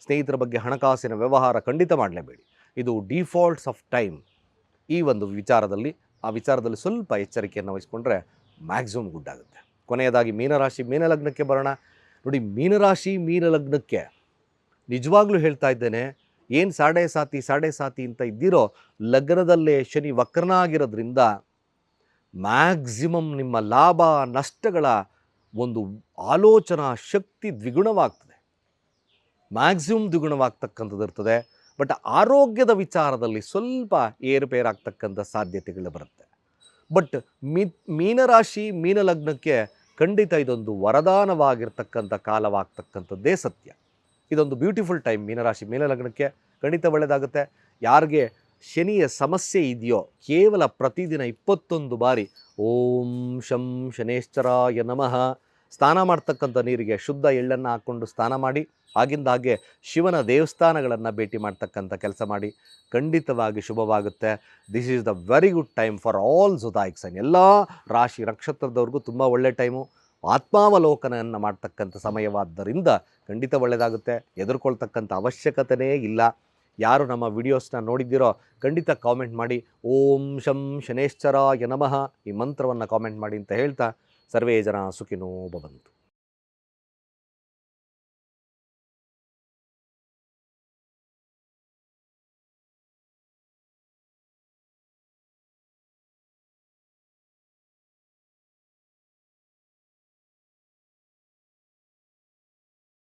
ಸ್ನೇಹಿತರ ಬಗ್ಗೆ ಹಣಕಾಸಿನ ವ್ಯವಹಾರ ಖಂಡಿತ ಮಾಡಲೇಬೇಡಿ. ಇದು ಡಿಫಾಲ್ಟ್ಸ್ ಆಫ್ ಟೈಮ್. ಈ ಒಂದು ವಿಚಾರದಲ್ಲಿ ಸ್ವಲ್ಪ ಎಚ್ಚರಿಕೆಯನ್ನು ವಹಿಸ್ಕೊಂಡ್ರೆ ಮ್ಯಾಕ್ಸಿಮಮ್ ಗುಡ್ ಆಗುತ್ತೆ. ಕೊನೆಯದಾಗಿ ಮೀನರಾಶಿ ಮೀನಲಗ್ನಕ್ಕೆ ಬರೋಣ. ನೋಡಿ, ಮೀನರಾಶಿ ಮೀನಲಗ್ನಕ್ಕೆ ನಿಜವಾಗ್ಲೂ ಹೇಳ್ತಾ ಇದ್ದೇನೆ, ಏನು ಸಾಡೆ ಸಾತಿ ಅಂತ ಇದ್ದಿರೋ ಲಗ್ನದಲ್ಲೇ ಶನಿ ವಕ್ರನಾಗಿರೋದ್ರಿಂದ ಮ್ಯಾಕ್ಸಿಮಮ್ ನಿಮ್ಮ ಲಾಭ ನಷ್ಟಗಳ ಒಂದು ಆಲೋಚನಾ ಶಕ್ತಿ ದ್ವಿಗುಣವಾಗ್ತದೆ, ಮ್ಯಾಕ್ಸಿಮಮ್ ದ್ವಿಗುಣವಾಗ್ತಕ್ಕಂಥದ್ದು ಇರ್ತದೆ. ಬಟ್ ಆರೋಗ್ಯದ ವಿಚಾರದಲ್ಲಿ ಸ್ವಲ್ಪ ಏರುಪೇರಾಗ್ತಕ್ಕಂಥ ಸಾಧ್ಯತೆಗಳು ಬರುತ್ತೆ. ಬಟ್ ಮೀನರಾಶಿ ಮೀನಲಗ್ನಕ್ಕೆ ಖಂಡಿತ ಇದೊಂದು ವರದಾನವಾಗಿರ್ತಕ್ಕಂಥ ಕಾಲವಾಗ್ತಕ್ಕಂಥದ್ದೇ ಸತ್ಯ. ಇದೊಂದು ಬ್ಯೂಟಿಫುಲ್ ಟೈಮ್ ಮೀನರಾಶಿ ಮೀನಲಗ್ನಕ್ಕೆ. ಖಂಡಿತ ಒಳ್ಳೆಯದಾಗುತ್ತೆ. ಯಾರಿಗೆ ಶನಿಯ ಸಮಸ್ಯೆ ಇದೆಯೋ ಕೇವಲ ಪ್ರತಿದಿನ 21 ಬಾರಿ ಓಂ ಶಂ ಶನೇಶ್ವರಾಯ ನಮಃ ಸ್ನಾನ ಮಾಡ್ತಕ್ಕಂಥ ನೀರಿಗೆ ಶುದ್ಧ ಎಳ್ಳನ್ನು ಹಾಕ್ಕೊಂಡು ಸ್ನಾನ ಮಾಡಿ, ಆಗಿಂದಾಗೆ ಶಿವನ ದೇವಸ್ಥಾನಗಳನ್ನು ಭೇಟಿ ಮಾಡ್ತಕ್ಕಂಥ ಕೆಲಸ ಮಾಡಿ. ಖಂಡಿತವಾಗಿ ಶುಭವಾಗುತ್ತೆ. This is the very good time for all zodiac sign. ಎಲ್ಲ ರಾಶಿ ನಕ್ಷತ್ರದವ್ರಿಗೂ ತುಂಬ ಒಳ್ಳೆ ಟೈಮು. ಆತ್ಮಾವಲೋಕನವನ್ನು ಮಾಡ್ತಕ್ಕಂಥ ಸಮಯವಾದ್ದರಿಂದ ಖಂಡಿತ ಒಳ್ಳೆಯದಾಗುತ್ತೆ. ಹೆದರ್ಕೊಳ್ತಕ್ಕಂಥ ಅವಶ್ಯಕತೆಯೇ ಇಲ್ಲ. ಯಾರು ನಮ್ಮ ವಿಡಿಯೋಸ್ನ ನೋಡಿದ್ದೀರೋ ಖಂಡಿತ ಕಾಮೆಂಟ್ ಮಾಡಿ ಓಂ ಶಂ ಶನೇಶ್ವರಾಯ ನಮಃ ಈ ಮಂತ್ರವನ್ನು ಕಾಮೆಂಟ್ ಮಾಡಿ ಅಂತ ಹೇಳ್ತಾ, ಸರ್ವೇ ಜನ ಸುಖಿನೋ ಭವಂತು.